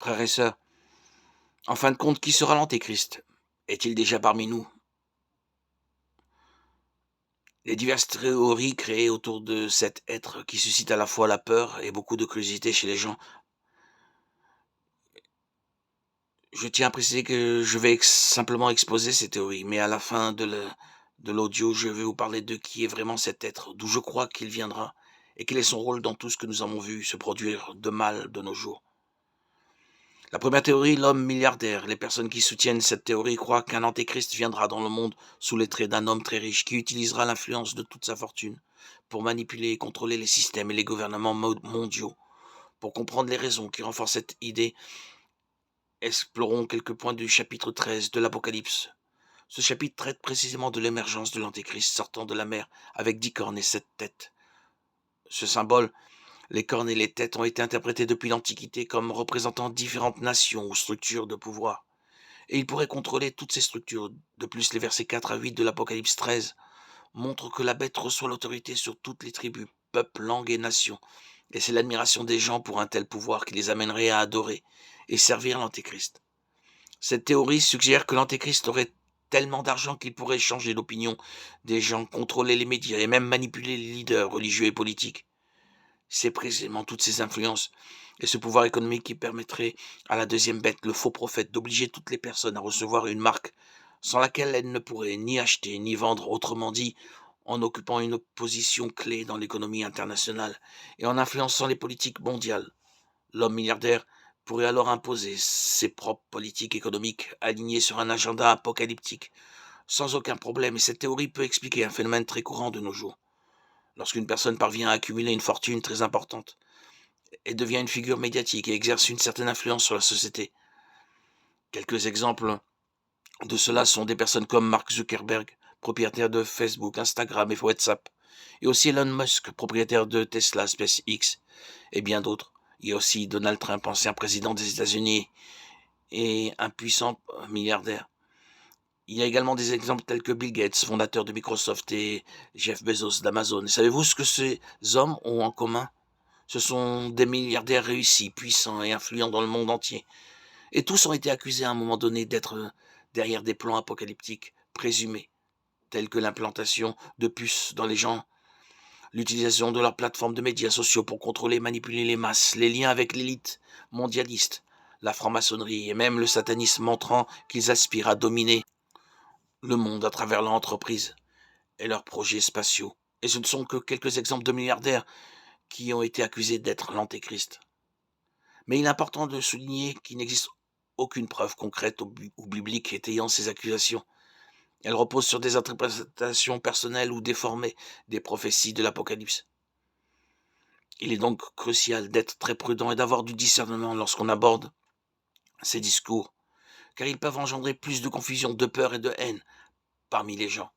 Frères et sœurs, en fin de compte, qui sera l'Antéchrist? Est-il déjà parmi nous? Les diverses théories créées autour de cet être qui suscite à la fois la peur et beaucoup de curiosité chez les gens. Je tiens à préciser que je vais simplement exposer ces théories, mais à la fin de l'audio, je vais vous parler de qui est vraiment cet être, d'où je crois qu'il viendra, et quel est son rôle dans tout ce que nous avons vu se produire de mal de nos jours. La première théorie, l'homme milliardaire. Les personnes qui soutiennent cette théorie croient qu'un antéchrist viendra dans le monde sous les traits d'un homme très riche qui utilisera l'influence de toute sa fortune pour manipuler et contrôler les systèmes et les gouvernements mondiaux. Pour comprendre les raisons qui renforcent cette idée, explorons quelques points du chapitre 13 de l'Apocalypse. Ce chapitre traite précisément de l'émergence de l'antéchrist sortant de la mer avec 10 cornes et 7 têtes. Ce symbole, les cornes et les têtes, ont été interprétés depuis l'Antiquité comme représentant différentes nations ou structures de pouvoir. Et il pourrait contrôler toutes ces structures. De plus, les versets 4 à 8 de l'Apocalypse 13 montrent que la bête reçoit l'autorité sur toutes les tribus, peuples, langues et nations. Et c'est l'admiration des gens pour un tel pouvoir qui les amènerait à adorer et servir l'Antéchrist. Cette théorie suggère que l'Antéchrist aurait tellement d'argent qu'il pourrait changer l'opinion des gens, contrôler les médias et même manipuler les leaders religieux et politiques. C'est précisément toutes ces influences et ce pouvoir économique qui permettrait à la deuxième bête, le faux prophète, d'obliger toutes les personnes à recevoir une marque sans laquelle elles ne pourraient ni acheter ni vendre, autrement dit, en occupant une position clé dans l'économie internationale et en influençant les politiques mondiales. L'homme milliardaire pourrait alors imposer ses propres politiques économiques alignées sur un agenda apocalyptique, sans aucun problème, et cette théorie peut expliquer un phénomène très courant de nos jours. Lorsqu'une personne parvient à accumuler une fortune très importante, et devient une figure médiatique et exerce une certaine influence sur la société. Quelques exemples de cela sont des personnes comme Mark Zuckerberg, propriétaire de Facebook, Instagram et WhatsApp, et aussi Elon Musk, propriétaire de Tesla, SpaceX, et bien d'autres. Il y a aussi Donald Trump, ancien président des États-Unis et un puissant milliardaire. Il y a également des exemples tels que Bill Gates, fondateur de Microsoft, et Jeff Bezos d'Amazon. Et savez-vous ce que ces hommes ont en commun? Ce sont des milliardaires réussis, puissants et influents dans le monde entier. Et tous ont été accusés à un moment donné d'être derrière des plans apocalyptiques présumés, tels que l'implantation de puces dans les gens, l'utilisation de leurs plateformes de médias sociaux pour contrôler et manipuler les masses, les liens avec l'élite mondialiste, la franc-maçonnerie et même le satanisme, montrant qu'ils aspirent à dominer le monde à travers leur entreprise et leurs projets spatiaux. Et ce ne sont que quelques exemples de milliardaires qui ont été accusés d'être l'antéchrist. Mais il est important de souligner qu'il n'existe aucune preuve concrète ou biblique étayant ces accusations. Elles reposent sur des interprétations personnelles ou déformées des prophéties de l'Apocalypse. Il est donc crucial d'être très prudent et d'avoir du discernement lorsqu'on aborde ces discours, car ils peuvent engendrer plus de confusion, de peur et de haine parmi les gens.